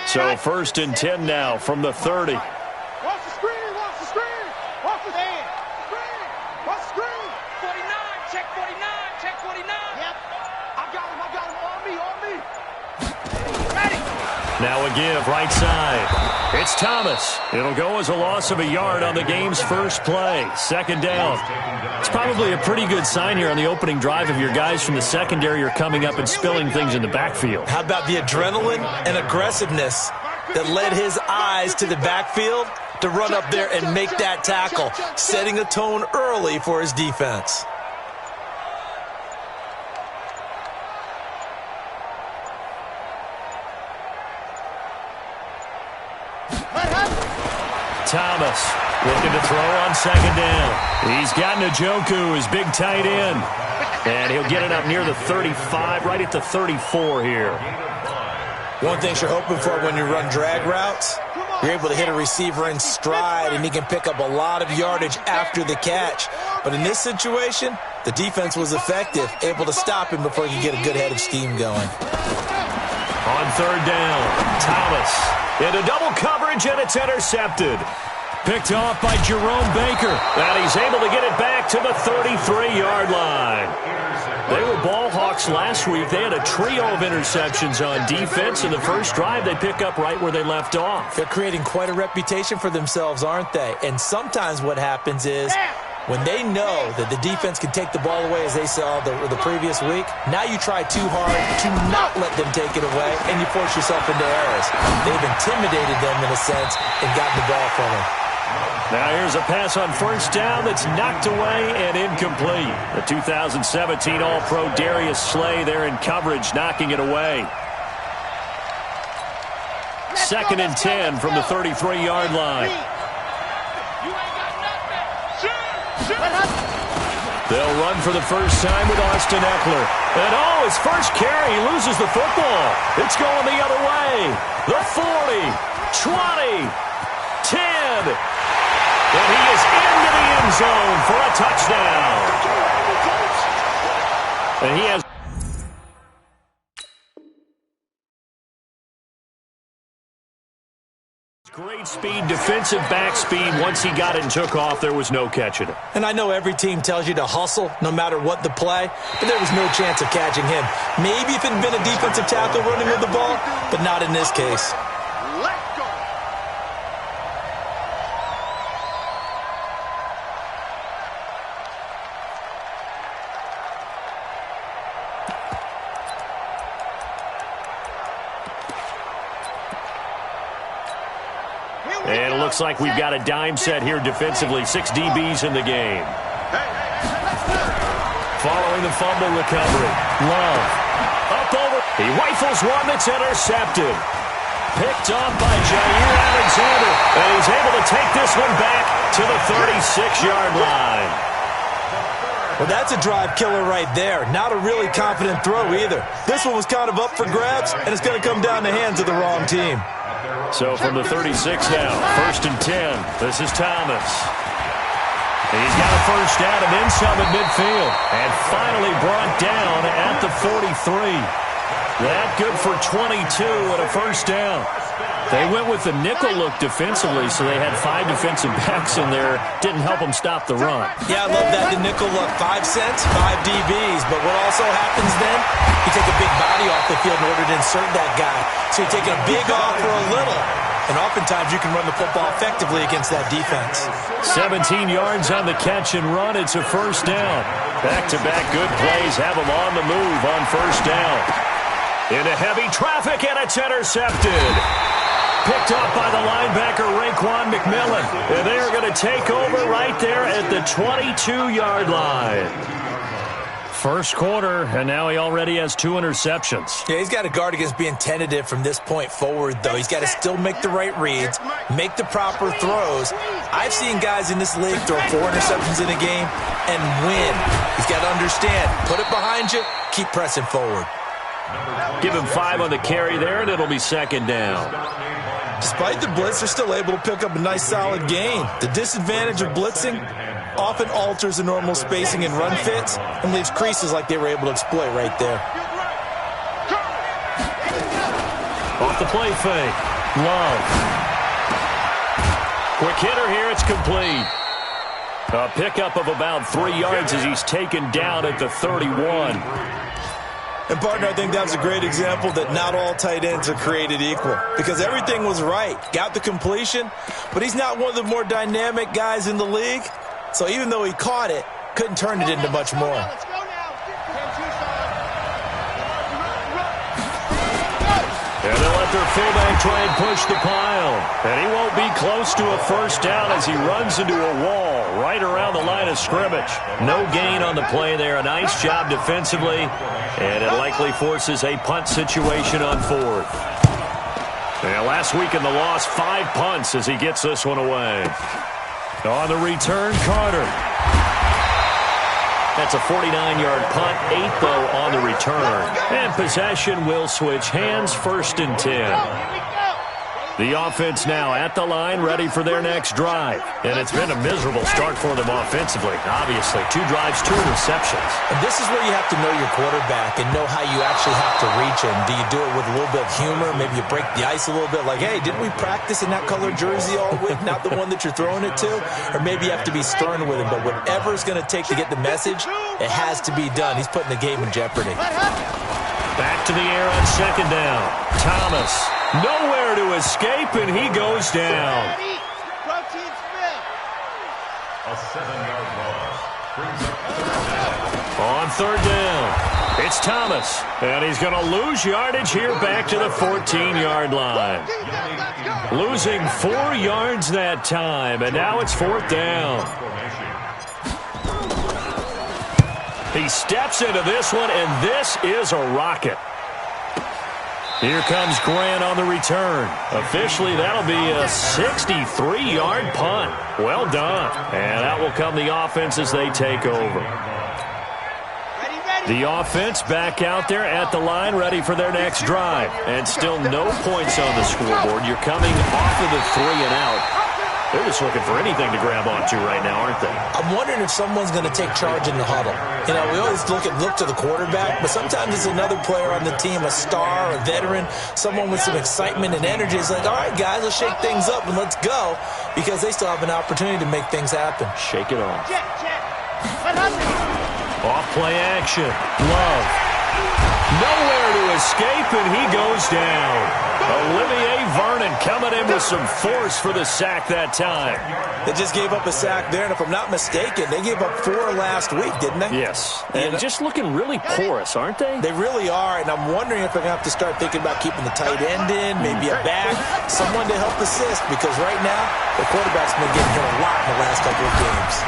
So 1st and 10 now from the 30. Watch the screen, watch the screen. Watch the screen. Watch the screen. 49, check 49, check 49. Yep. I got him, on me. Ready. Now a give, right side. It's Thomas. It'll go as a loss of a yard on the game's first play. 2nd down. It's probably a pretty good sign here on the opening drive of your guys from the secondary are coming up and spilling things in the backfield. How about the adrenaline and aggressiveness that led his eyes to the backfield to run up there and make that tackle, setting a tone early for his defense. Thomas looking to throw on 2nd down. He's got Njoku, his big tight end. And he'll get it up near the 35, right at the 34 here. One thing you're hoping for when you run drag routes, you're able to hit a receiver in stride, and he can pick up a lot of yardage after the catch. But in this situation, the defense was effective, able to stop him before he could get a good head of steam going. On 3rd down, Thomas into double coverage, and it's intercepted. Picked off by Jerome Baker, and he's able to get it back to the 33-yard line. They were ball hawks last week. They had a trio of interceptions on defense. In the first drive, they pick up right where they left off. They're creating quite a reputation for themselves, aren't they? And sometimes what happens is when they know that the defense can take the ball away, as they saw the previous week, now you try too hard to not let them take it away, and you force yourself into errors. They've intimidated them in a sense and gotten the ball from them. Now here's a pass on 1st down that's knocked away and incomplete. The 2017 All-Pro Darius Slay there in coverage, knocking it away. 2nd and 10 from the 33-yard line. They'll run for the first time with Austin Eckler. And oh, his first carry, he loses the football. It's going the other way. The 40, 20, 10. And he is into the end zone for a touchdown. And he has great speed, defensive back speed. Once he got it and took off, there was no catching it. And I know every team tells you to hustle no matter what the play, but there was no chance of catching him. Maybe if it had been a defensive tackle running with the ball, but not in this case. And it looks like we've got a dime set here defensively. 6 DBs in the game. Following the fumble recovery. Love. Up over. He rifles one that's intercepted. Picked off by Jair Alexander. And he's able to take this one back to the 36-yard line. Well, that's a drive killer right there. Not a really confident throw either. This one was kind of up for grabs, and it's going to come down the hands of the wrong team. So from the 36 now, 1st and 10, this is Thomas. He's got a first down and then some at midfield. And finally brought down at the 43. That good for 22 and a first down. They went with the nickel look defensively, so they had 5 defensive backs in there. Didn't help them stop the run. Yeah, I love that, the nickel look. 5 cents, 5 DBs. But what also happens then, you take a big body off the field in order to insert that guy. So you're taking a big off for a little. And oftentimes you can run the football effectively against that defense. 17 yards on the catch and run. It's a first down. Back-to-back good plays have them on the move on first down. Into heavy traffic, and it's intercepted. Picked off by the linebacker, Raekwon McMillan. And they are going to take over right there at the 22-yard line. First quarter, and now he already has 2 interceptions. Yeah, he's got to guard against being tentative from this point forward, though. He's got to still make the right reads, make the proper throws. I've seen guys in this league throw 4 interceptions in a game and win. He's got to understand, put it behind you, keep pressing forward. Give him 5 on the carry there, and it'll be 2nd down. Despite the blitz, they're still able to pick up a nice, solid gain. The disadvantage of blitzing often alters the normal spacing and run fits and leaves creases like they were able to exploit right there. Off the play fake. Love. Quick hitter here. It's complete. A pickup of about 3 yards as he's taken down at the 31. And, partner, I think that was a great example that not all tight ends are created equal because everything was right. Got the completion, but he's not one of the more dynamic guys in the league. So even though he caught it, couldn't turn it into much more. Let's go now. And they'll let their fullback try and push the pile. And he won't be close to a first down as he runs into a wall right around the line of scrimmage. No gain on the play there. A nice job defensively. And it likely forces a punt situation on fourth. And last week in the loss, 5 punts as he gets this one away. On the return, Carter. That's a 49-yard punt, 8 though on the return. And possession will switch hands, 1st and 10. The offense now at the line, ready for their next drive. And it's been a miserable start for them offensively, obviously. 2 drives, 2 interceptions. And this is where you have to know your quarterback and know how you actually have to reach him. Do you do it with a little bit of humor? Maybe you break the ice a little bit like, hey, didn't we practice in that colored jersey all week? Not the one that you're throwing it to? Or maybe you have to be stern with him. But whatever it's going to take to get the message, it has to be done. He's putting the game in jeopardy. Back to the air on 2nd down. Thomas. Nowhere to escape, and he goes down. A 7-yard loss. On 3rd down, it's Thomas, and he's going to lose yardage here back to the 14-yard line. Losing 4 yards that time, and now it's 4th down. He steps into this one, and this is a rocket. Here comes Grant on the return. Officially, that'll be a 63-yard punt. Well done. And out will come the offense as they take over. The offense back out there at the line, ready for their next drive. And still no points on the scoreboard. You're coming off of the 3 and out. They're just looking for anything to grab onto right now, aren't they? I'm wondering if someone's going to take charge in the huddle. You know, we always look to the quarterback, but sometimes it's another player on the team, a star, a veteran, someone with some excitement and energy. It's like, all right, guys, let's shake things up and let's go, because they still have an opportunity to make things happen. Shake it off. Off play action. Love. Nowhere to escape, and he goes down. Olivier Vernon coming in with some force for the sack that time. They just gave up a sack there, and if I'm not mistaken, they gave up 4 last week, didn't they? Yes. And just looking really porous, aren't they? They really are, and I'm wondering if they're going to have to start thinking about keeping the tight end in, maybe a back, someone to help assist, because right now, the quarterback's been getting hit a lot in the last couple of games.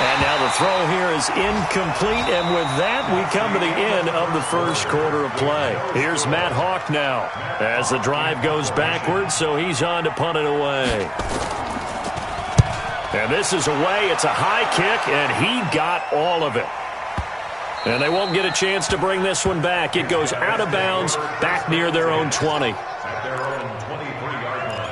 And now the throw here is incomplete, and with that, we come to the end of the first quarter of play. Here's Matt Hawk now as the drive goes backwards, so he's on to punt it away. And this is away. It's a high kick, and he got all of it. And they won't get a chance to bring this one back. It goes out of bounds back near their own 20. At their own 23-yard line.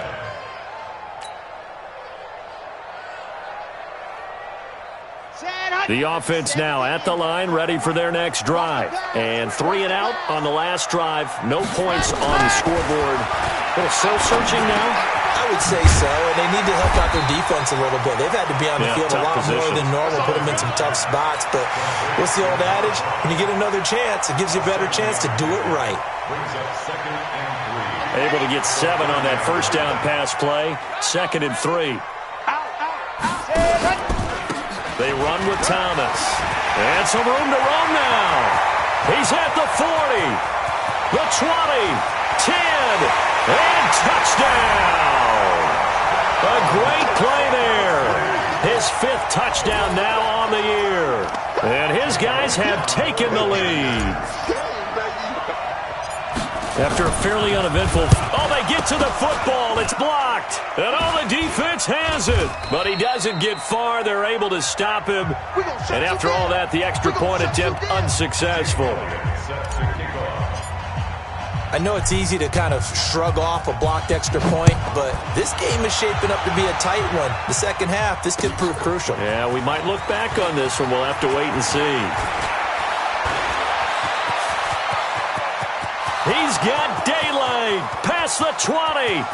The offense now at the line, ready for their next drive. And 3 and out on the last drive. No points on the scoreboard. A little soul-searching now? I would say so, and they need to help out their defense a little bit. They've had to be on the field a lot more than normal, put them in some tough spots. But what's the old adage? When you get another chance, it gives you a better chance to do it right. Brings up 2nd and 3. Able to get 7 on that first down pass play. 2nd and 3. They run with Thomas. And some room to run now. He's at the 40, the 20, 10, and touchdown. A great play there. His 5th touchdown now on the year. And his guys have taken the lead. After a fairly uneventful... Oh, they get to the football. It's blocked. And the defense has it. But he doesn't get far. They're able to stop him. And after all that, the extra point attempt unsuccessful. I know it's easy to kind of shrug off a blocked extra point, but this game is shaping up to be a tight one. The second half, this could prove crucial. Yeah, we might look back on this one. We'll have to wait and see. He's got daylight. across the 20.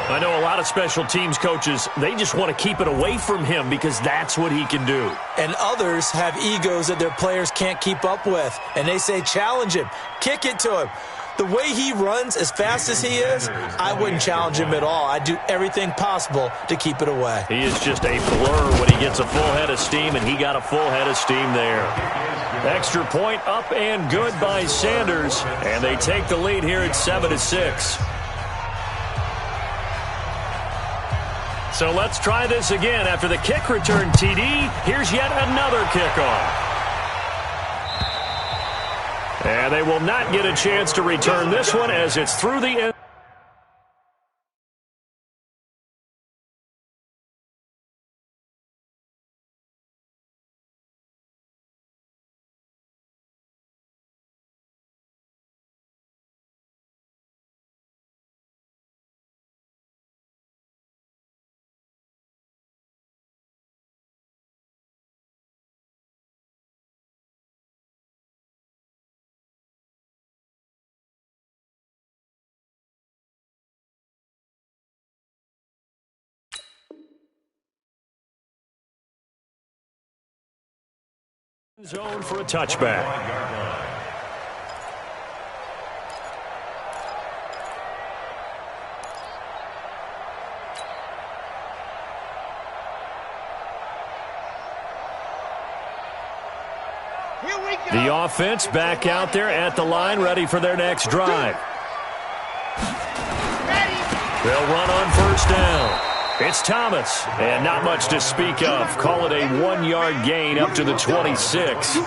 I know a lot of special teams coaches, they just want to keep it away from him because that's what he can do. And others have egos that their players can't keep up with. And they say, challenge him, kick it to him. The way he runs as fast as he is, I wouldn't challenge him at all. I'd do everything possible to keep it away. He is just a blur when he gets a full head of steam, and he got a full head of steam there. Extra point up and good by Sanders, and they take the lead here at 7-6. So let's try this again. After the kick return TD, here's yet another kickoff. And they will not get a chance to return this one as it's through the end. Zone for a touchback. The offense back out there at the line, ready for their next drive. They'll run on first down. It's Thomas, and not much to speak of. Call it a 1-yard gain up to the 26.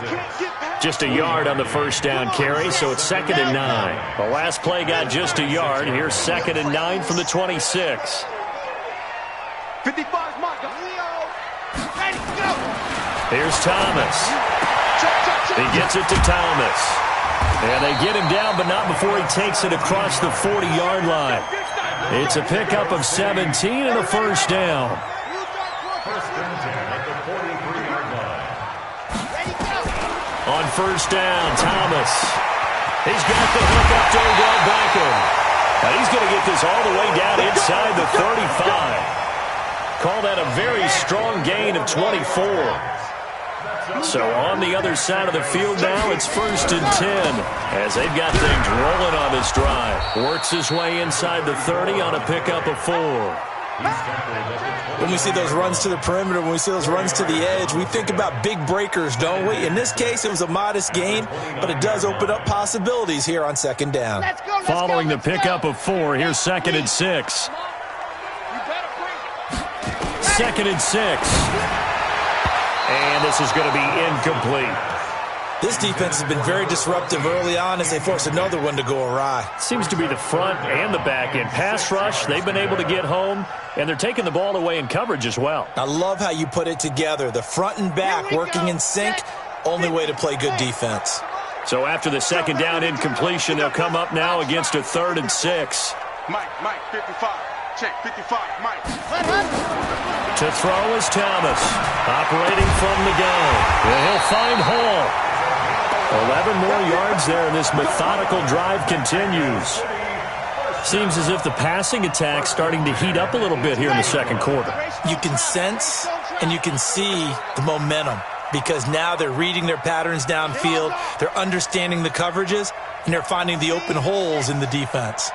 Just a yard on the first down carry, so it's 2nd and 9. The last play got just a yard. Here's 2nd and 9 from the 26. 55 mark. Ready, go. Here's Thomas. He gets it to Thomas. And they get him down, but not before he takes it across the 40-yard line. It's a pickup of 17 and a first down. On first down, Thomas. He's got the hook up to Odell Beckham. Now he's going to get this all the way down inside the 35. Call that a very strong gain of 24. So on the other side of the field now, it's 1st and 10 as they've got things rolling on this drive. Works his way inside the 30 on a pickup of 4. When we see those runs to the perimeter, when we see those runs to the edge, we think about big breakers, don't we? In this case, it was a modest gain, but it does open up possibilities here on 2nd down. Following the pickup of 4, here's 2nd and 6. 2nd and 6. And this is going to be incomplete. This defense has been very disruptive early on as they force another one to go awry. Seems to be the front and the back end. Pass rush, they've been able to get home, and they're taking the ball away in coverage as well. I love how you put it together. The front and back working in sync, only way to play good defense. So after the 2nd down incompletion, they'll come up now against a 3rd and 6. Mike, 55. Check, 55, Mike. To throw is Thomas, operating from the gun. And he'll find Hall. 11 more yards there, and this methodical drive continues. Seems as if the passing attack's starting to heat up a little bit here in the 2nd quarter. You can sense and you can see the momentum because now they're reading their patterns downfield, they're understanding the coverages, and they're finding the open holes in the defense.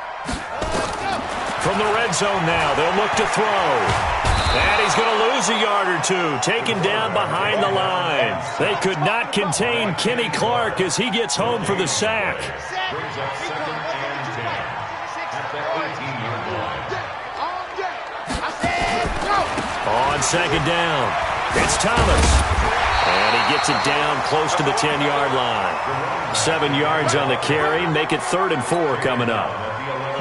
From the red zone now, they'll look to throw. And he's going to lose a yard or two, taken down behind the line. They could not contain Kenny Clark as he gets home for the sack. On 2nd down, it's Thomas. And he gets it down close to the 10-yard line. 7 yards on the carry, make it 3rd and 4 coming up.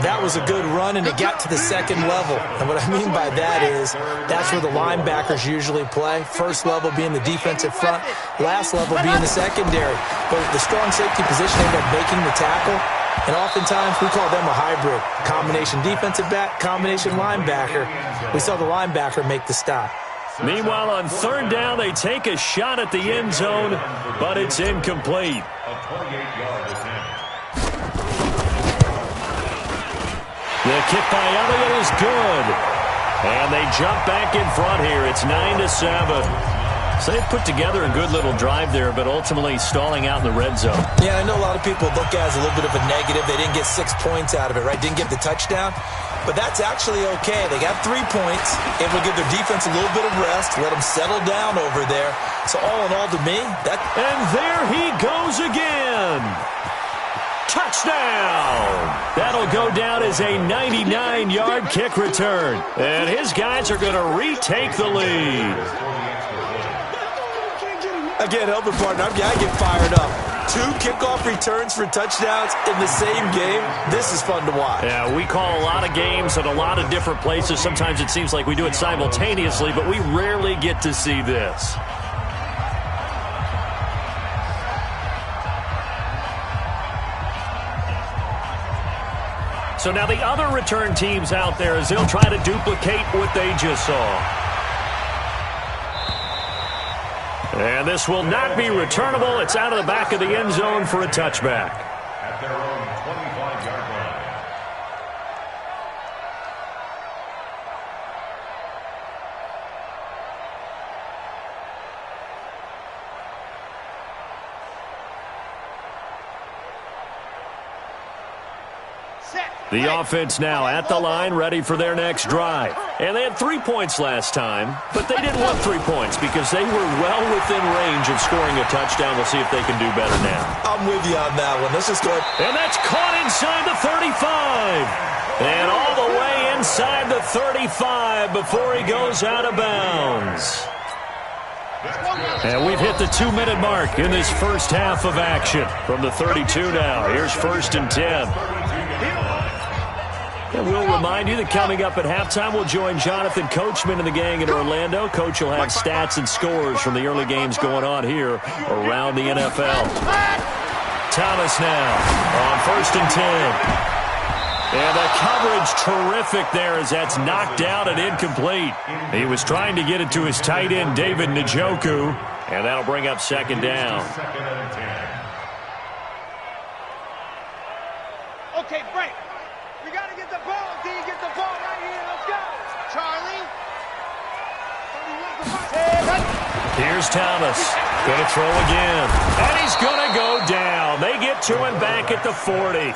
That was a good run, and it got to the 2nd level. And what I mean by that is that's where the linebackers usually play. First level being the defensive front, last level being the secondary. But with the strong safety position, they end up making the tackle. And oftentimes we call them a hybrid. Combination defensive back, combination linebacker. We saw the linebacker make the stop. Meanwhile, on 3rd down, they take a shot at the end zone, but it's incomplete. A 28-yard attempt. The kick by Elliott is good. And they jump back in front here. It's 9-7. So they put together a good little drive there, but ultimately stalling out in the red zone. Yeah, I know a lot of people look at it as a little bit of a negative. They didn't get 6 points out of it, right? Didn't get the touchdown. But that's actually okay. They got 3 points. It will give their defense a little bit of rest, let them settle down over there. So all in all, to me, that... And there he goes again. Touchdown! That'll go down as a 99-yard kick return. And his guys are going to retake the lead. Again, helping partner, I get fired up. 2 kickoff returns for touchdowns in the same game. This is fun to watch. Yeah, we call a lot of games at a lot of different places. Sometimes it seems like we do it simultaneously, but we rarely get to see this. So now the other return teams out there as they'll try to duplicate what they just saw. And this will not be returnable. It's out of the back of the end zone for a touchback. At their own 25-yard line. The offense now at the line, ready for their next drive. And they had 3 points last time, but they didn't want 3 points because they were well within range of scoring a touchdown. We'll see if they can do better now. I'm with you on that one. Let's just go ahead. And that's caught inside the 35. And all the way inside the 35 before he goes out of bounds. And we've hit the 2-minute mark in this first half of action. From the 32 now, here's 1st and 10. And we'll remind you that coming up at halftime, we'll join Jonathan Coachman and the gang in Orlando. Coach will have stats and scores from the early games going on here around the NFL. Thomas now on 1st and 10. And the coverage terrific there as that's knocked out and incomplete. He was trying to get it to his tight end, David Njoku, and that'll bring up 2nd down. Okay, break. We got to get the ball, D. Get the ball right here. Let's go. Charlie. Here's Thomas. Going to throw again. And he's going to go down. They get to him back at the 40.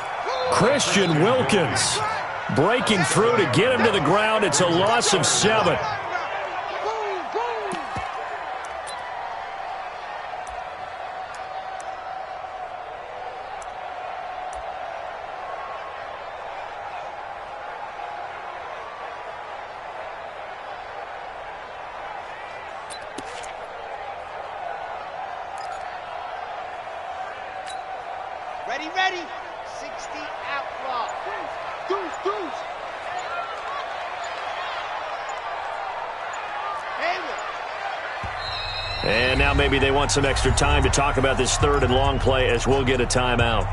Christian Wilkins breaking through to get him to the ground. It's a loss of 7. Ready. 60 outlaw. Deuce. And now maybe they want some extra time to talk about this 3rd and long play as we'll get a timeout.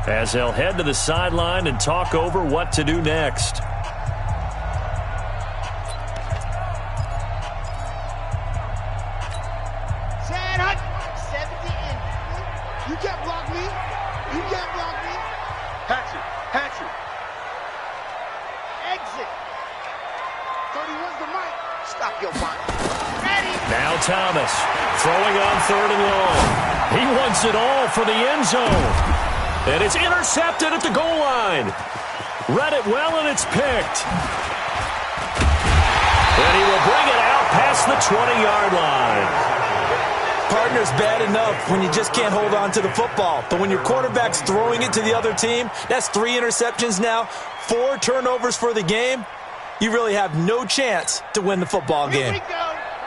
As they'll head to the sideline and talk over what to do next. You can't block me. Hatchet. Exit. 31's the mic. Stop your mic. Ready. Now Thomas throwing on 3rd and long. He wants it all for the end zone. And it's intercepted at the goal line. Read it well, and it's picked. And he will bring it out past the 20-yard line. Partner's bad enough when you just can't hold on to the football. But when your quarterback's throwing it to the other team, that's 3 interceptions now, 4 turnovers for the game. You really have no chance to win the football game.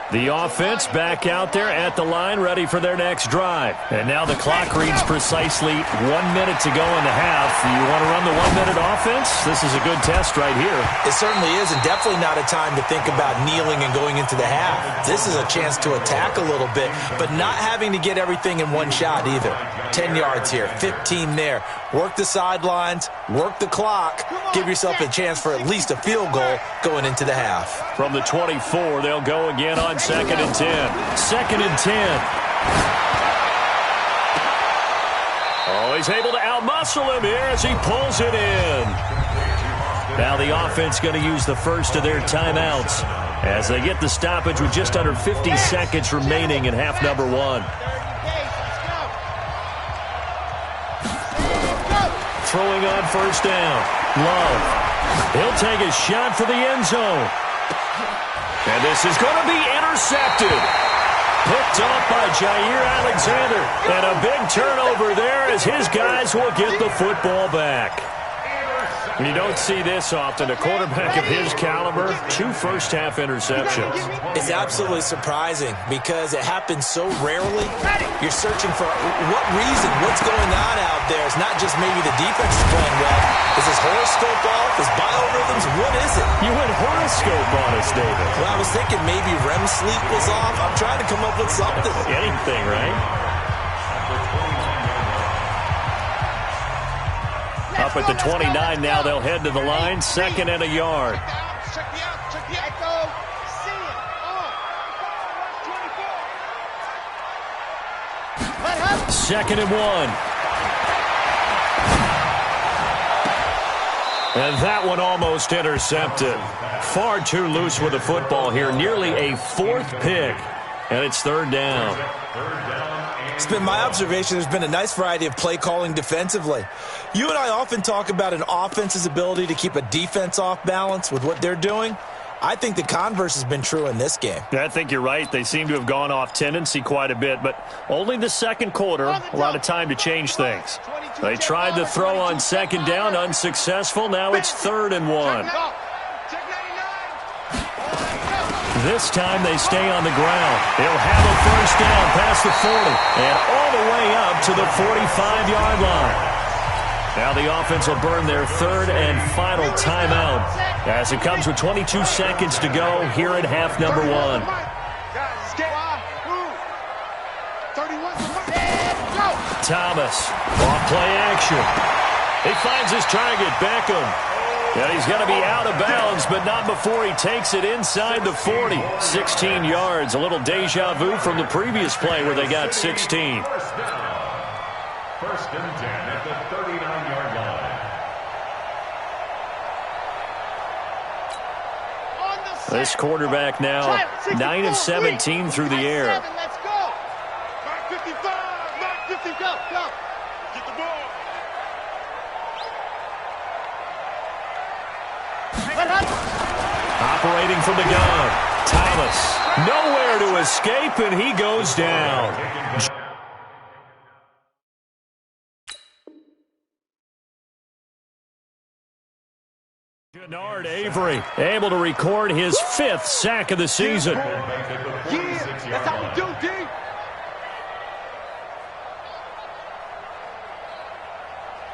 The offense back out there at the line, ready for their next drive. And now the clock reads precisely 1 minute to go in the half. You want to run the 1-minute offense? This is a good test right here. It certainly is, and definitely not a time to think about kneeling and going into the half. This is a chance to attack a little bit, but not having to get everything in one shot either. 10 yards here, 15 there. Work the sidelines, work the clock, give yourself a chance for at least a field goal going into the half. From the 24, they'll go again on 2nd and 10. 2nd and 10. Oh, he's able to outmuscle him here as he pulls it in. Now the offense going to use the first of their timeouts as they get the stoppage with just under 50 seconds remaining in half number 1. Throwing on first down. Love. He'll take a shot for the end zone. And this is going to be intercepted. Picked off by Jair Alexander. And a big turnover there as his guys will get the football back. You don't see this often. A quarterback of his caliber, 2 first-half interceptions. It's absolutely surprising because it happens so rarely. You're searching for what reason, what's going on out there. It's not just maybe the defense is playing well. Is his horoscope off? Is biorhythms? What is it? You went horoscope on us, David. Well, I was thinking maybe REM sleep was off. I'm trying to come up with something. Anything, right? Up at the 29 now, they'll head to the line, 2nd and a yard. Second and 1. And that one almost intercepted. Far too loose with the football here. Nearly a 4th pick. And it's 3rd down. It's been my observation there's been a nice variety of play calling defensively. You and I often talk about an offense's ability to keep a defense off balance with what they're doing. I think the converse has been true in this game. I think you're right. They seem to have gone off tendency quite a bit, but only the second quarter, a lot of time to change things. They tried to throw on 2nd down, unsuccessful. Now it's 3rd and 1. This time they stay on the ground. He'll have a first down past the 40 and all the way up to the 45-yard line. Now the offense will burn their 3rd and final timeout as it comes with 22 seconds to go here at half number 1. Thomas, off play action. He finds his target, Beckham. And he's going to be out of bounds, but not before he takes it inside the 40. 16 yards, a little deja vu from the previous play where they got 16. First and 10 at the 39-yard line. This quarterback now 9 of 17 through the air. Let's go. Mark 55. Mark 50. Go. Get the ball. Operating from the gun. Thomas. Nowhere to escape, and he goes down. Gennard Avery able to record his 5th sack of the season. Yeah, that's how we do, D.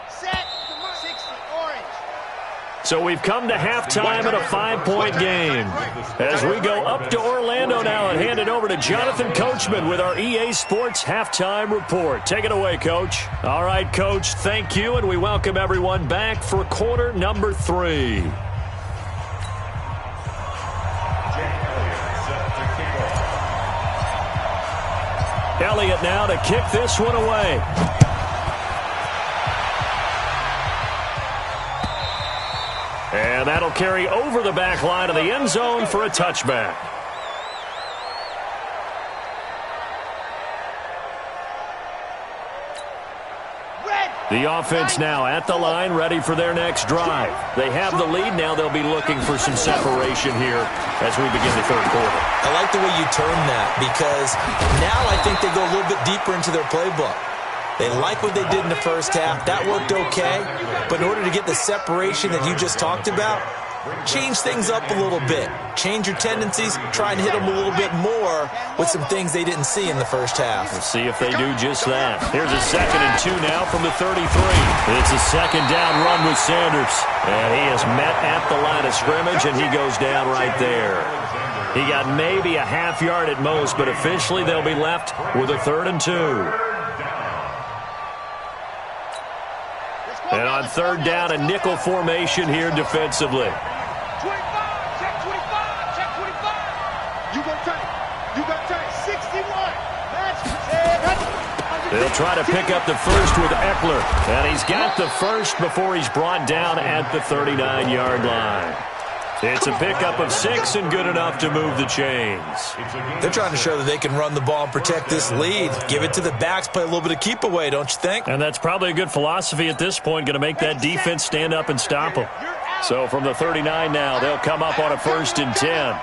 Set 60, orange. So we've come to halftime in a 5-point game. As we go up to Orlando now and hand it over to Jonathan Coachman with our EA Sports Halftime Report. Take it away, Coach. All right, Coach, thank you, and we welcome everyone back for quarter number 3. Elliott now to kick this one away. And that'll carry over the back line of the end zone for a touchback. The offense now at the line, ready for their next drive. They have the lead. Now they'll be looking for some separation here as we begin the 3rd quarter. I like the way you term that because now I think they go a little bit deeper into their playbook. They like what they did in the first half. That worked okay. But in order to get the separation that you just talked about, change things up a little bit. Change your tendencies. Try and hit them a little bit more with some things they didn't see in the first half. We'll see if they do just that. Here's a 2nd and 2 now from the 33. It's a 2nd down run with Sanders. And he is met at the line of scrimmage, and he goes down right there. He got maybe a half yard at most, but officially they'll be left with a 3rd and 2. And on 3rd down, a nickel formation here defensively. 25, check 25, check 25. You got time. 61. Match. They'll try to pick up the first with Eckler. And he's got the first before he's brought down at the 39-yard line. It's a pickup of 6 and good enough to move the chains. They're trying to show that they can run the ball and protect this lead. Give it to the backs, play a little bit of keep away, don't you think? And that's probably a good philosophy at this point, going to make that defense stand up and stop them. So from the 39 now, they'll come up on a 1st and 10.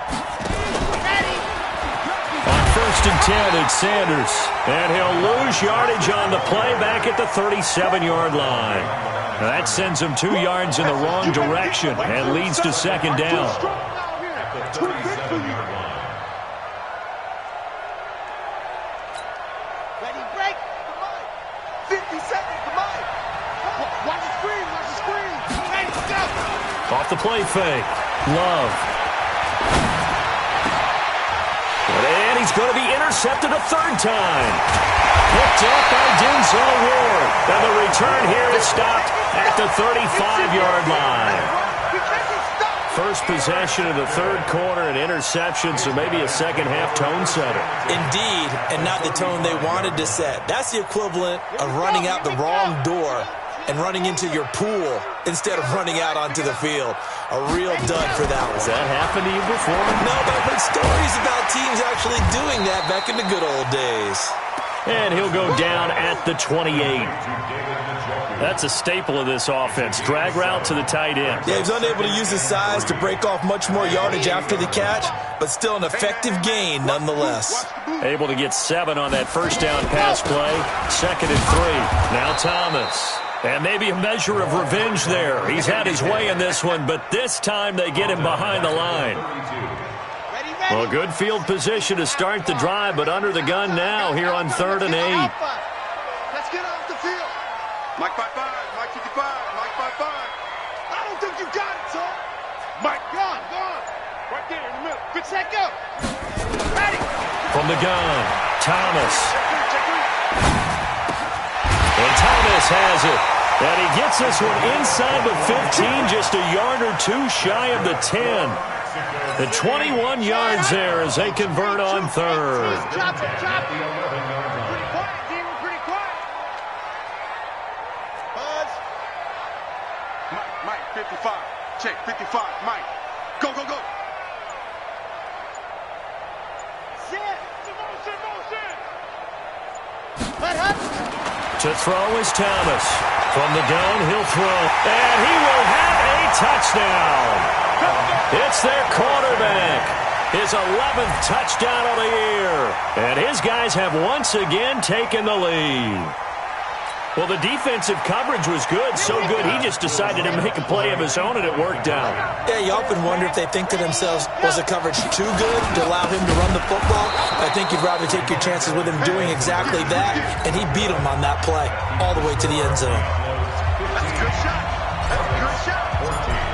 On 1st and 10, it's Sanders. And he'll lose yardage on the play back at the 37-yard line. That sends him 2 yards in the wrong direction and leads to 2nd down. Ready, break. Come on. 50 seconds. Come on. Watch the screen. Watch the screen. Ready, go. Off the play fake. Love. And he's going to be intercepted a 3rd time. Picked up by Denzel Ward. And the return here is stopped at the 35-yard line. First possession of the 3rd quarter, an interception, so maybe a second-half tone setter. Indeed, and not the tone they wanted to set. That's the equivalent of running out the wrong door and running into your pool instead of running out onto the field. A real dud for that one. Has that happened to you before? No, but I've heard stories about teams actually doing that back in the good old days. And he'll go down at the 28. That's a staple of this offense. Drag route to the tight end. Yeah, he's unable to use his size to break off much more yardage after the catch, but still an effective gain nonetheless. Able to get 7 on that 1st down pass play. 2nd and 3. Now Thomas. And maybe a measure of revenge there. He's had his way in this one, but this time they get him behind the line. Well, good field position to start the drive, but under the gun now here on 3rd and 8. Let's get off the field. Mike 5-5, Mike 55, Mike 5-5. I don't think you got it, son. Mike, gone. Right there in the middle. Good set, go. Ready. From the gun, Thomas. And Thomas has it. And he gets this one inside the 15, just a yard or 2 shy of the 10. The 21 yards there as they convert on 3rd. Drop it. Pretty quiet, D. We're pretty quiet. Buzz. Mike, 55. Check, 55. Mike. Go. Sit. Motion. To throw is Thomas. From the gun, he'll throw. And he will have a touchdown. It's their quarterback. His 11th touchdown of the year. And his guys have once again taken the lead. Well, the defensive coverage was good, so good he just decided to make a play of his own, and it worked out. Yeah, you often wonder if they think to themselves, was the coverage too good to allow him to run the football? I think you'd rather take your chances with him doing exactly that, and he beat him on that play all the way to the end zone. That's a good shot.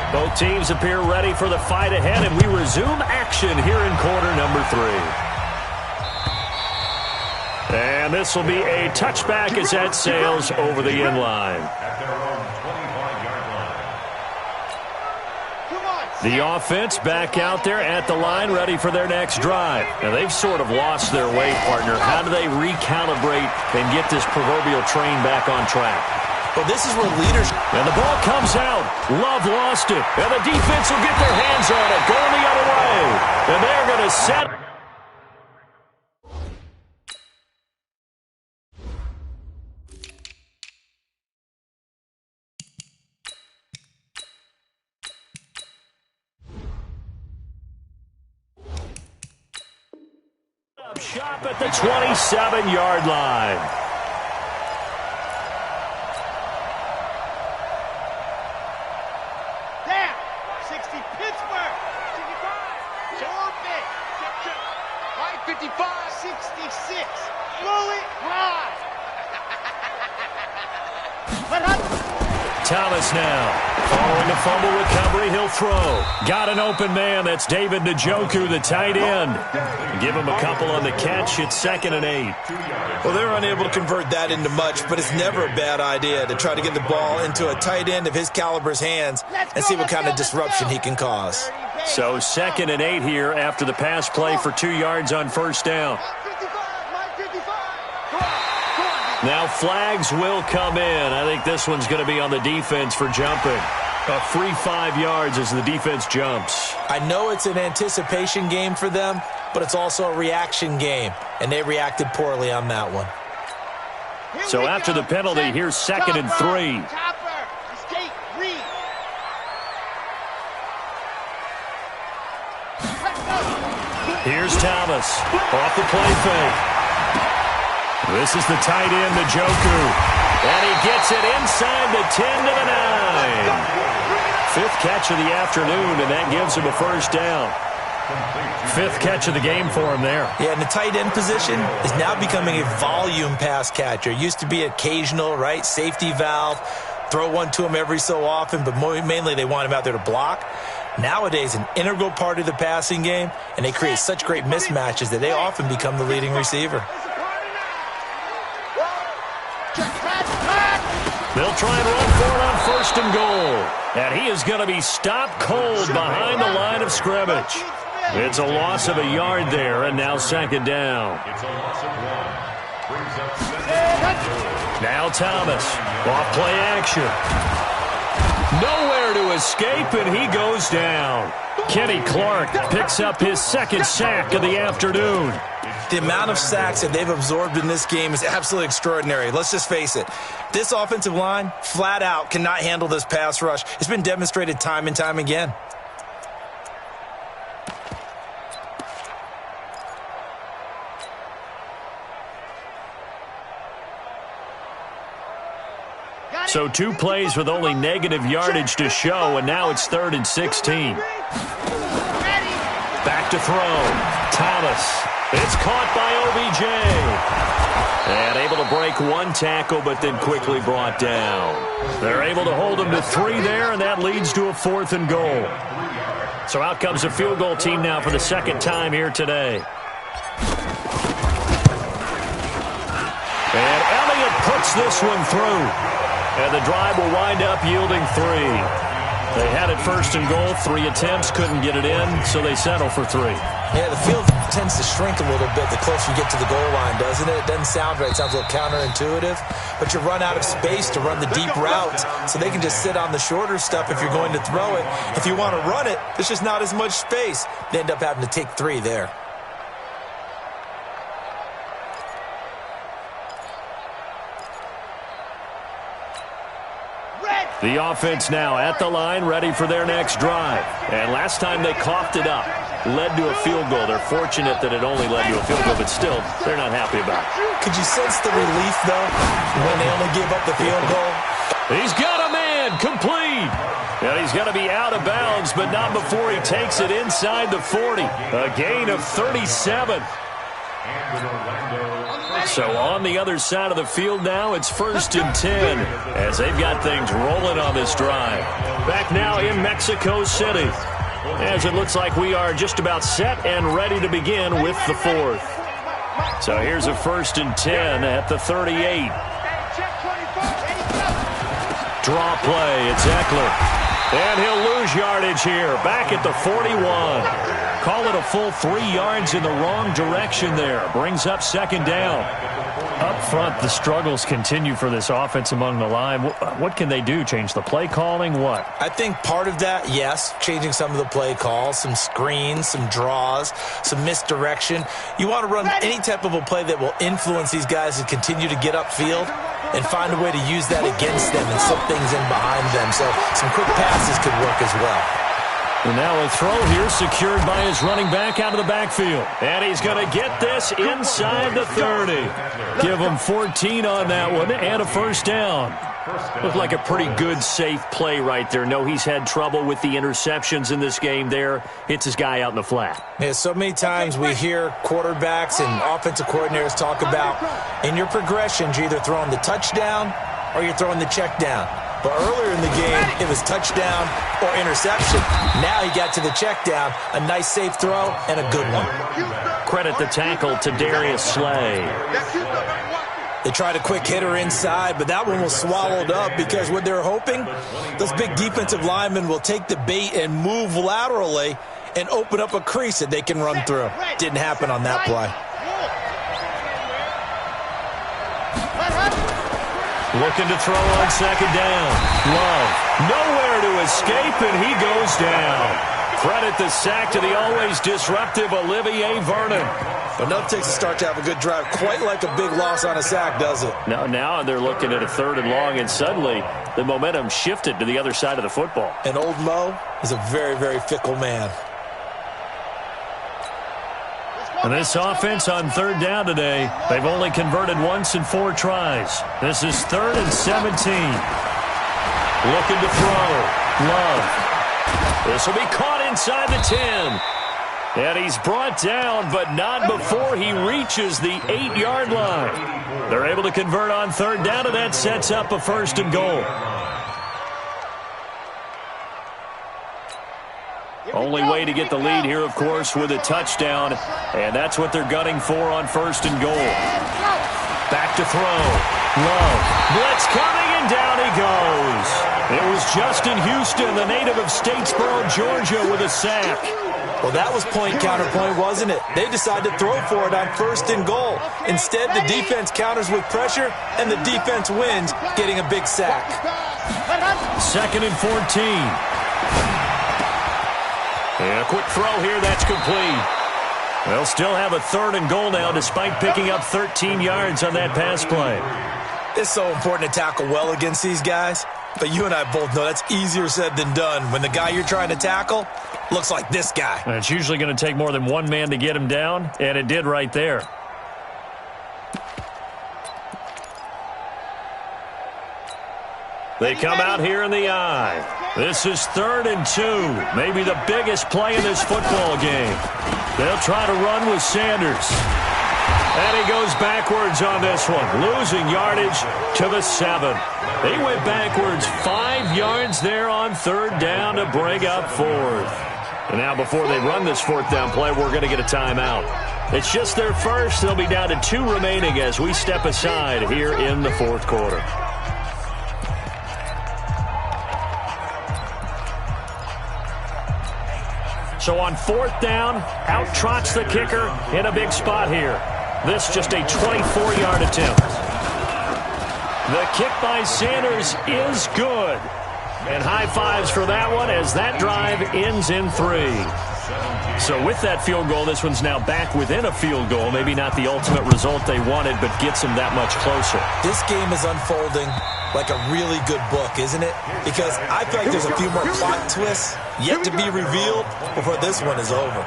Both teams appear ready for the fight ahead, and we resume action here in quarter number 3. And this will be a touchback as that sails over the end line. The offense back out there at the line, ready for their next drive. Now, they've sort of lost their way, partner. How do they recalibrate and get this proverbial train back on track? Well, this is where leaders... And the ball comes out. Love lost it. And the defense will get their hands on it, going the other way. And they're going to set... Shop at the 27-yard line. Down. 60 Pittsburgh. 65. Orbit. Right 55. 66. Blow it high. Thomas now. Following the fumble recovery, he'll throw. Got an open man. That's David Njoku, the tight end. Give him a couple on the catch. It's 2nd and 8. Well, they're unable to convert that into much, but it's never a bad idea to try to get the ball into a tight end of his caliber's hands and see what kind of disruption he can cause. So 2nd and 8 here after the pass play for 2 yards on 1st down. Now flags will come in. I think this one's going to be on the defense for jumping. A free 5 yards as the defense jumps. I know it's an anticipation game for them, but it's also a reaction game, and they reacted poorly on that one. So after the penalty, here's 2nd and 3. Here's Thomas off the play fake. This is the tight end, Njoku. And he gets it inside the 10 to the 9. 5th catch of the afternoon, and that gives him a first down. 5th catch of the game for him there. Yeah, and the tight end position is now becoming a volume pass catcher. It used to be occasional, right? Safety valve. Throw one to him every so often, but mainly they want him out there to block. Nowadays, an integral part of the passing game, and they create such great mismatches that they often become the leading receiver. They'll try and run for it on 1st and goal. And he is going to be stopped cold behind the line of scrimmage. It's a loss of a yard there, and now 2nd down. It's a loss of 1. Brings up 2nd. Now Thomas, off play action. Nowhere to escape, and he goes down. Kenny Clark picks up his 2nd sack of the afternoon. The amount of sacks that they've absorbed in this game is absolutely extraordinary. Let's just face it. This offensive line, flat out, cannot handle this pass rush. It's been demonstrated time and time again. So 2 plays with only negative yardage to show, and now it's 3rd and 16. Back to throw. Thomas. It's caught by OBJ. And able to break 1 tackle, but then quickly brought down. They're able to hold him to 3 there, and that leads to a 4th and goal. So out comes a field goal team now for the 2nd time here today. And Elliott puts this one through. And the drive will wind up yielding 3. They had it 1st and goal, 3 attempts, couldn't get it in, so they settle for 3. Yeah, the field tends to shrink a little bit the closer you get to the goal line, doesn't it? It doesn't sound right. It sounds a little counterintuitive. But you run out of space to run the deep routes, so they can just sit on the shorter stuff if you're going to throw it. If you want to run it, there's just not as much space. They end up having to take 3 there. The offense now at the line, ready for their next drive. And last time they coughed it up, led to a field goal. They're fortunate that it only led to a field goal, but still, they're not happy about it. Could you sense the relief, though, when they only gave up the field goal? He's got a man, complete. And he's going to be out of bounds, but not before he takes it inside the 40. A gain of 37. So on the other side of the field now, it's 1st and 10 as they've got things rolling on this drive. Back now in Mexico City as it looks like we are just about set and ready to begin with the 4th. So here's a 1st and 10 at the 38. Draw play, it's Eckler. And he'll lose yardage here, back at the 41. Call it a full 3 yards in the wrong direction there. Brings up 2nd down. Up front, the struggles continue for this offense among the line. What can they do? Change the play calling? What? I think part of that, yes, changing some of the play calls, some screens, some draws, some misdirection. You want to run any type of a play that will influence these guys to continue to get upfield and find a way to use that against them and slip things in behind them. So some quick passes could work as well. And now a throw here secured by his running back out of the backfield. And he's going to get this inside the 30. Give him 14 on that one and a 1st down. Looked like a pretty good, safe play right there. No, he's had trouble with the interceptions in this game there. Hits his guy out in the flat. Yeah, so many times we hear quarterbacks and offensive coordinators talk about in your progressions, you're either throwing the touchdown or you're throwing the check down. But earlier in the game, it was touchdown or interception. Now he got to the check down, a nice safe throw, and a good one. Credit the tackle to Darius Slay. They tried a quick hitter inside, but that one was swallowed up because what they're hoping, those big defensive linemen will take the bait and move laterally and open up a crease that they can run through. Didn't happen on that play. Looking to throw on second down. Love. Nowhere to escape, and he goes down. Credit the sack to the always disruptive Olivier Vernon. Enough takes a start to have a good drive. Quite like a big loss on a sack, does it? Now they're looking at a 3rd and long, and suddenly the momentum shifted to the other side of the football. And old Mo is a very, very fickle man. And this offense on 3rd down today, they've only converted once in 4 tries. This is 3rd and 17. Looking to throw. Love. This will be caught inside the 10. And he's brought down, but not before he reaches the 8-yard line. They're able to convert on 3rd down, and that sets up a 1st and goal. Only way to get the lead here, of course, with a touchdown. And that's what they're gunning for on 1st and goal. Back to throw. Love. Blitz coming, and down he goes. It was Justin Houston, the native of Statesboro, Georgia, with a sack. Well, that was point counterpoint, wasn't it? They decided to throw for it on 1st and goal. Instead, the defense counters with pressure, and the defense wins, getting a big sack. 2nd and 14. And a quick throw here, that's complete. They'll still have a 3rd and goal now, despite picking up 13 yards on that pass play. It's so important to tackle well against these guys, but you and I both know that's easier said than done when the guy you're trying to tackle looks like this guy. And it's usually going to take more than one man to get him down, and it did right there. They come out here in the I. This is 3rd and 2, maybe the biggest play in this football game. They'll try to run with Sanders. And he goes backwards on this one, losing yardage to the 7. They went backwards 5 yards there on 3rd down to bring up 4th. And now before they run this 4th down play, we're going to get a timeout. It's just their first. They'll be down to 2 remaining as we step aside here in the 4th quarter. So on 4th down, out trots the kicker in a big spot here. This just a 24-yard attempt. The kick by Sanders is good. And high fives for that one as that drive ends in 3. So with that field goal, this one's now back within a field goal. Maybe not the ultimate result they wanted, but gets them that much closer. This game is unfolding like a really good book, isn't it? Because I feel like there's a few more plot twists yet to be revealed before this one is over.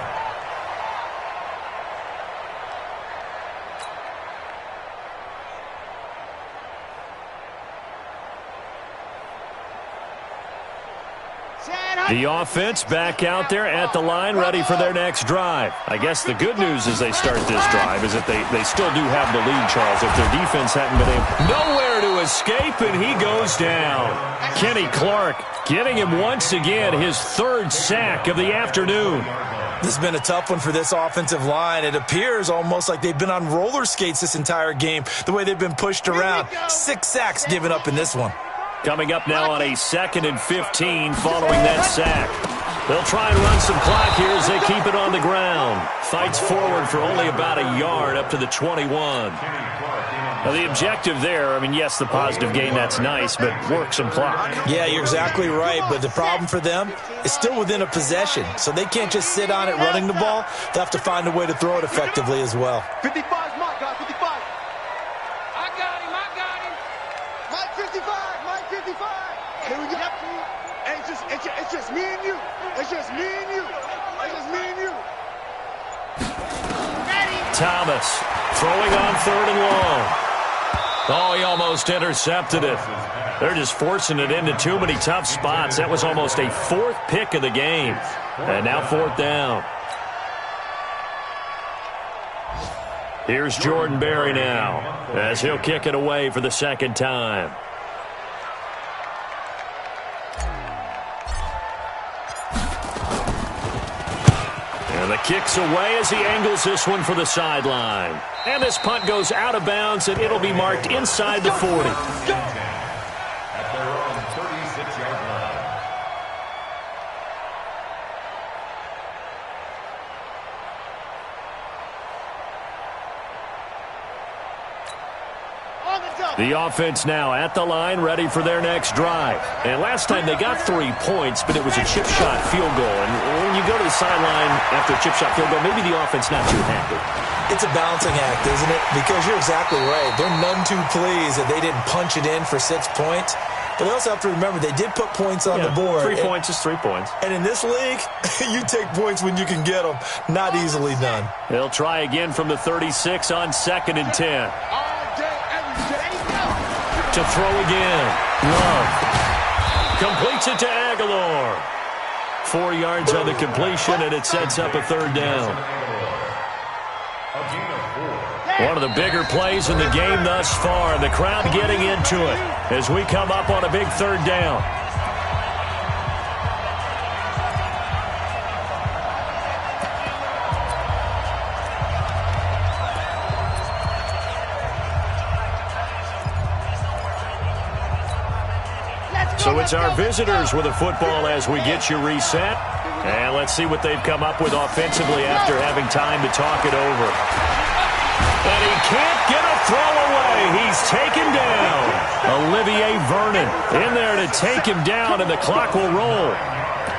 The offense back out there at the line, ready for their next drive. I guess the good news as they start this drive is that they still do have the lead, Charles. If their defense hadn't been able, nowhere to escape, and he goes down. Kenny Clark getting him once again his 3rd sack of the afternoon. This has been a tough one for this offensive line. It appears almost like they've been on roller skates this entire game, the way they've been pushed around. 6 sacks given up in this one. Coming up now on a 2nd and 15 following that sack. They'll try and run some clock here as they keep it on the ground. Fights forward for only about a yard up to the 21. Now the objective there, I mean, yes, the positive gain, that's nice, but work some clock. Yeah, you're exactly right, but the problem for them is still within a possession, so they can't just sit on it running the ball. They'll have to find a way to throw it effectively as well. 55 is Mike, guys, 55. I got him. Mike 55, Mike 55. Here we go. Hey, it's just me and you. It's just me and you. It's just me and you. Thomas throwing on 3rd and long. Oh, he almost intercepted it. They're just forcing it into too many tough spots. That was almost a 4th pick of the game. And now 4th down. Here's Jordan Berry now as he'll kick it away for the 2nd time. And the kick's away as he angles this one for the sideline. And this punt goes out of bounds, and it'll be marked inside the 40. At their own 36-yard line. On the The offense now at the line, ready for their next drive. And last time they got 3 points, but it was a chip shot field goal. And when you go to the sideline after a chip shot field goal, maybe the offense not too happy. It's a balancing act, isn't it? Because you're exactly right. They're none too pleased that they didn't punch it in for 6 points. But they also have to remember they did put points on the board. 3 points is 3 points. And in this league, you take points when you can get them. Not easily done. They'll try again from the 36 on 2nd and 10. To throw again. Love. Completes it to Aguilar. 4 yards on the completion, and it sets up a 3rd down. One of the bigger plays in the game thus far. The crowd getting into it as we come up on a big 3rd down. So it's our visitors with the football as we get you reset. And let's see what they've come up with offensively after having time to talk it over. And he can't get a throw away. He's taken down. Olivier Vernon in there to take him down, and the clock will roll.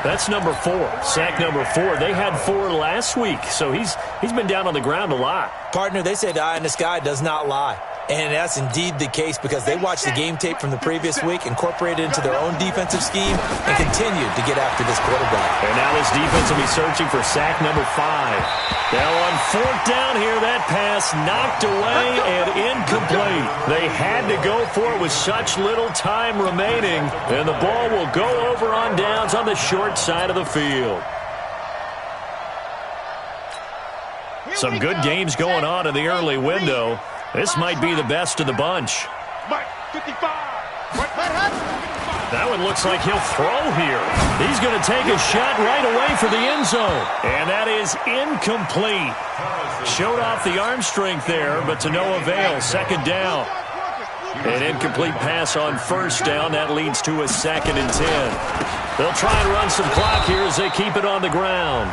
That's number 4, sack number 4. They had 4 last week, so he's been down on the ground a lot. Partner, they say the eye in the sky does not lie. And that's indeed the case because they watched the game tape from the previous week, incorporated it into their own defensive scheme, and continued to get after this quarterback. And now this defense will be searching for sack number 5. Now on 4th down here, that pass knocked away and incomplete. They had to go for it with such little time remaining, and the ball will go over on downs on the short side of the field. Some good games going on in the early window. This might be the best of the bunch. That one looks like he'll throw here. He's going to take a shot right away for the end zone. And that is incomplete. Showed off the arm strength there, but to no avail. 2nd down. An incomplete pass on 1st down. That leads to a 2nd and 10. They'll try and run some clock here as they keep it on the ground.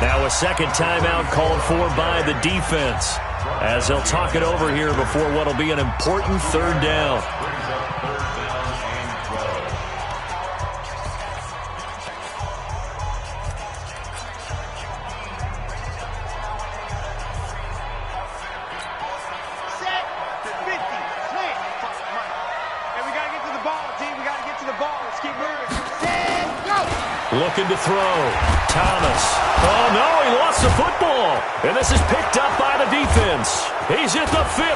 Now a 2nd timeout called for by the defense, as they'll talk it over here before what will be an important 3rd down. Set, 50, slant. Hey, we got to get to the ball, team. We got to get to the ball. Let's keep moving. Set, go. Looking to throw. Thomas. Oh, no, he lost the football. And this is picked up by the defense. He's at the 50.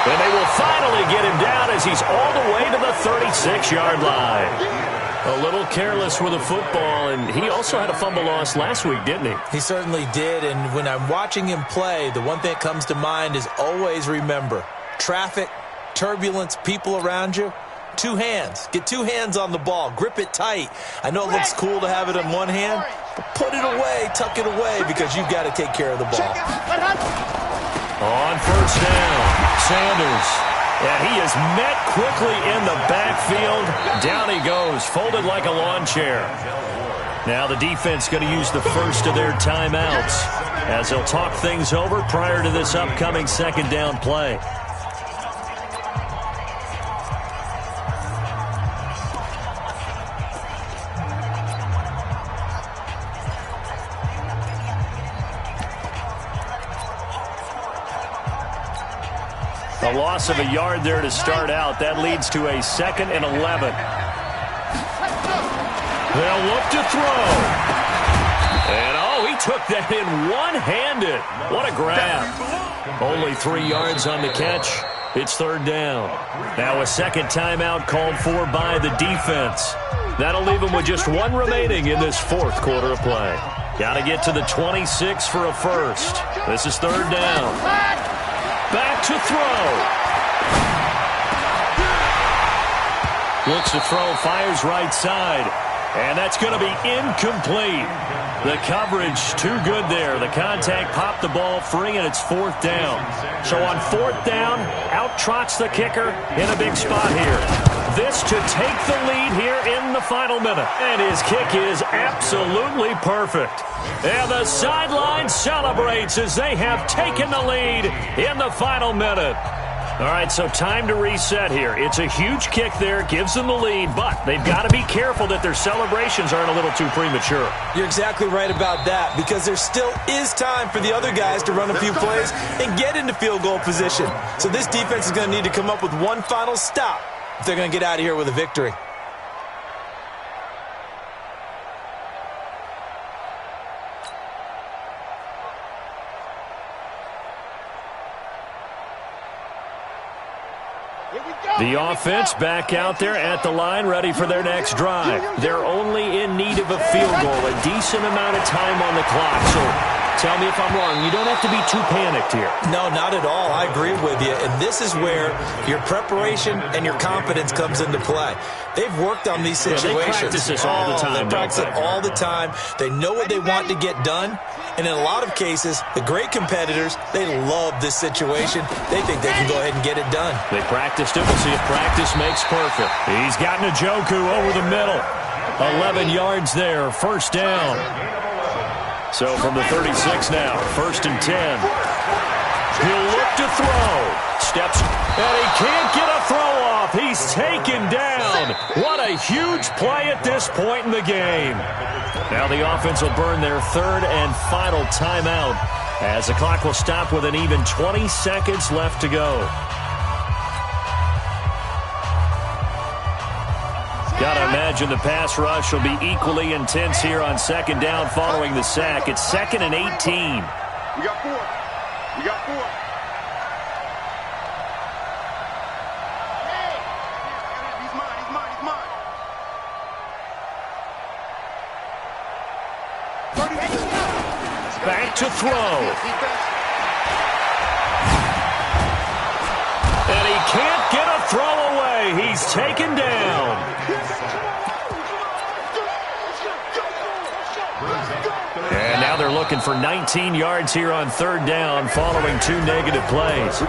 And they will finally get him down as he's all the way to the 36-yard line. A little careless with the football, and he also had a fumble loss last week, didn't he? He certainly did, and when I'm watching him play, the one thing that comes to mind is always remember, traffic, turbulence, people around you, 2 hands. Get 2 hands on the ball. Grip it tight. I know it looks cool to have it in one hand, but put it away, tuck it away, because you've got to take care of the ball. On 1st down, Sanders. Yeah, he is met quickly in the backfield. Down he goes, folded like a lawn chair. Now the defense going to use the first of their timeouts as they'll talk things over prior to this upcoming 2nd down play. A loss of a yard there to start out. That leads to a 2nd and 11. They'll look to throw. And, oh, he took that in one-handed. What a grab. Only 3 yards on the catch. It's 3rd down. Now a 2nd timeout called for by the defense. That'll leave them with just 1 remaining in this 4th quarter of play. Got to get to the 26 for a first. This is 3rd down. Back to throw. Looks to throw, fires right side. And that's going to be incomplete. The coverage too good there. The contact popped the ball free, and it's 4th down. So on 4th down, out trots the kicker in a big spot here. This to take the lead here in the final minute. And his kick is absolutely perfect. And the sideline celebrates as they have taken the lead in the final minute. All right, so time to reset here. It's a huge kick there, gives them the lead, but they've got to be careful that their celebrations aren't a little too premature. You're exactly right about that, because there still is time for the other guys to run a few plays and get into field goal position. So this defense is going to need to come up with one final stop if they're going to get out of here with a victory. The offense back out there at the line, ready for their next drive. They're only in need of a field goal, a decent amount of time on the clock. So tell me if I'm wrong. You don't have to be too panicked here. No, not at all. I agree with you. And this is where your preparation and your confidence comes into play. They've worked on these situations. They practice this all the time. They practice it all the time. They know what they want to get done. And in a lot of cases, the great competitors, they love this situation. They think they can go ahead and get it done. They practiced it. We'll see if practice makes perfect. He's got Njoku over the middle. 11 yards there. First down. So from the 36 now, 1st and 10. He'll look to throw. Steps, and he can't get a throw off. He's taken down. What a huge play at this point in the game. Now the offense will burn their 3rd and final timeout as the clock will stop with an even 20 seconds left to go. Gotta imagine the pass rush will be equally intense here on 2nd down following the sack. It's 2nd and 18. We got 4. We got 4. He's mine. He's mine. He's mine. 30. Back to throw. And he can't get a throw away. He's taken down. And now they're looking for 19 yards here on 3rd down following 2 negative plays.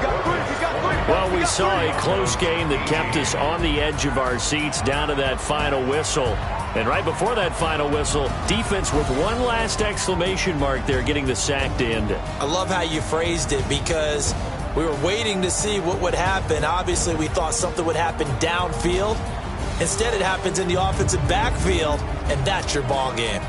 Well, we saw a close game that kept us on the edge of our seats down to that final whistle. And right before that final whistle, defense with one last exclamation mark there, getting the sack to end it. I love how you phrased it, because we were waiting to see what would happen. Obviously, we thought something would happen downfield. Instead, it happens in the offensive backfield, and that's your ball game.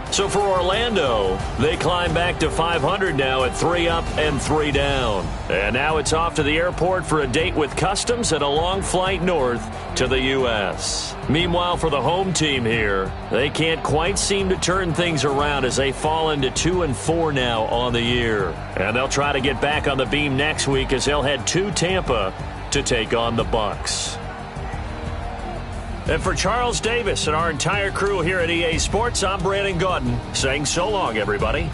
So for Orlando, they climb back to 500 now at 3 up and 3 down. And now it's off to the airport for a date with customs and a long flight north to the U.S. Meanwhile, for the home team here, they can't quite seem to turn things around as they fall into 2-4 now on the year. And they'll try to get back on the beam next week as they'll head to Tampa to take on the Bucs. And for Charles Davis and our entire crew here at EA Sports, I'm Brandon Gaudin saying so long, everybody.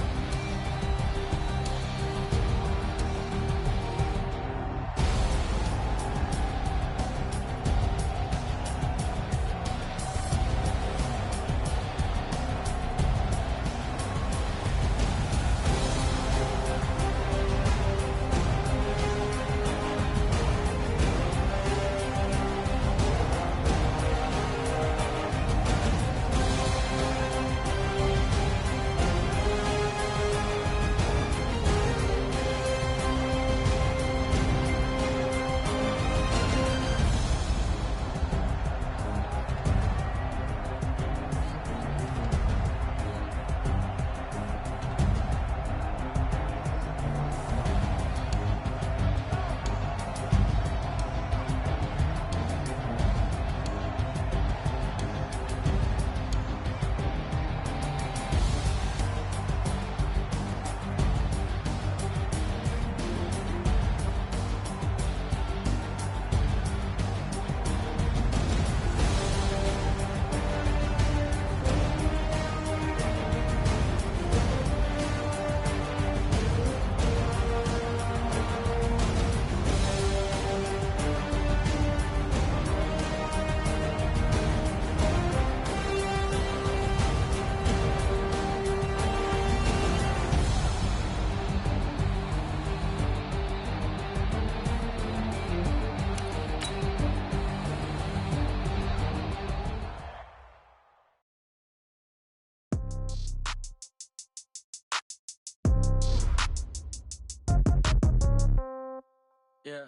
Yeah.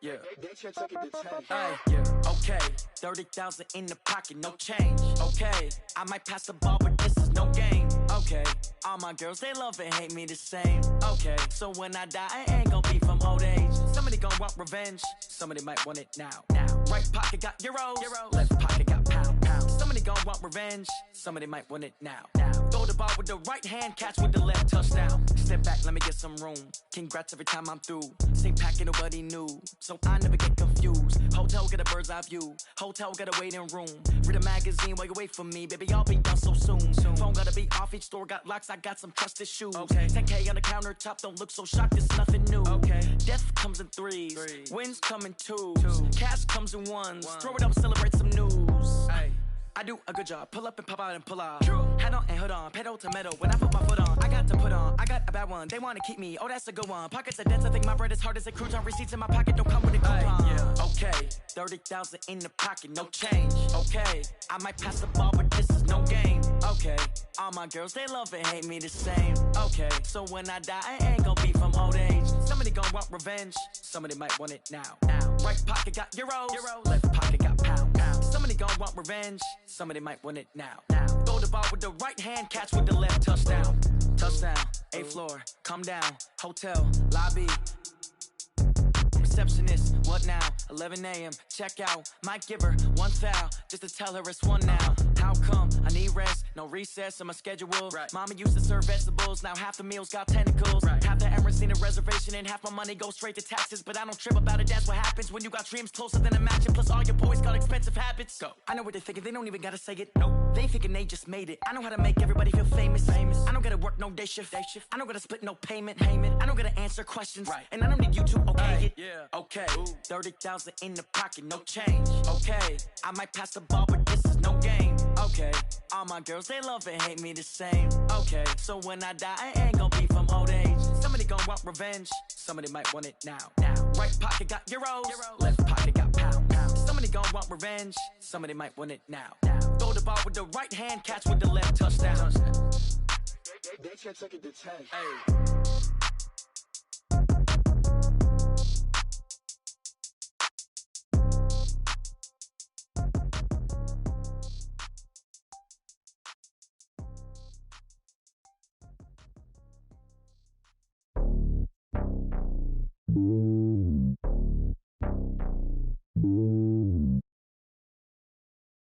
Yeah. Hey, yeah. Okay. 30,000 in the pocket, no change. Okay. I might pass the ball, but this is no game. Okay. All my girls, they love and hate me the same. Okay. So when I die, I ain't gon' be from old age. Somebody gon' want revenge. Somebody might want it now. Right pocket got euros. Left pocket got pounds. Somebody gon' want revenge. Somebody might want it now. Throw the ball with the right hand, catch with the left, touchdown. Step back, let me get some room. Congrats every time I'm through. Same packet, nobody knew, so I never get confused. Hotel get a bird's eye view. Hotel got a waiting room. Read a magazine while you wait for me, baby. I'll be done so soon. Phone gotta be off. Each store got locks. I got some trusted shoes. Okay. 10K on the countertop. Don't look so shocked. It's nothing new. Okay. Death comes in threes. Wins come in twos. Cash comes in ones. Throw it up, celebrate some news. Ay. I do a good job. Pull up and pop out and pull out. Head on and hood on. Pedal to metal. When I put my foot on, I got to put on. I got a bad one. They want to keep me. Oh, that's a good one. Pockets are dense. I think my bread is hard as a crouton. Receipts in my pocket don't come with a coupon. Yeah. Okay. 30,000 in the pocket. No change. Okay. I might pass the ball, but this is no game. Okay. All my girls, they love and hate me the same. Okay. So when I die, I ain't gon' be from old age. Somebody gon' want revenge. Somebody might want it now. Right pocket got euros. Left pocket got pounds. Somebody gon' want revenge. Somebody might want it now. Throw the ball with the right hand, catch with the left, touchdown. Touchdown, 8th floor, come down, hotel, lobby. Receptionist, what now? 11 a.m., check out. Might give her one foul, just to tell her it's one now. How come? I need rest, no recess in my schedule. Right. Mama used to serve vegetables, now half the meals got tentacles. Right. Half the Emirates need a reservation and half my money goes straight to taxes. But I don't trip about it, that's what happens when you got dreams closer than a match. Plus all your boys got expensive habits. Go. I know what they're thinking, they don't even gotta say it. Nope. They thinking they just made it. I know how to make everybody feel famous. I don't gotta work no day shift. I don't gotta split no payment. I don't gotta answer questions. Right. And I don't need you to okay it. Yeah. Okay. 30,000 in the pocket, no change. Okay. I might pass the ball, but this is no game. Okay. All my girls, they love and hate me the same. Okay. So when I die, I ain't gon' be from old age. Somebody gon' want revenge. Somebody might want it now. Right pocket got euros. Left pocket got pounds. Somebody gon' want revenge. Somebody might want it now. Throw the ball with the right hand, catch with the left, touchdown. They can't take it to 10. Hey. Mm-hmm.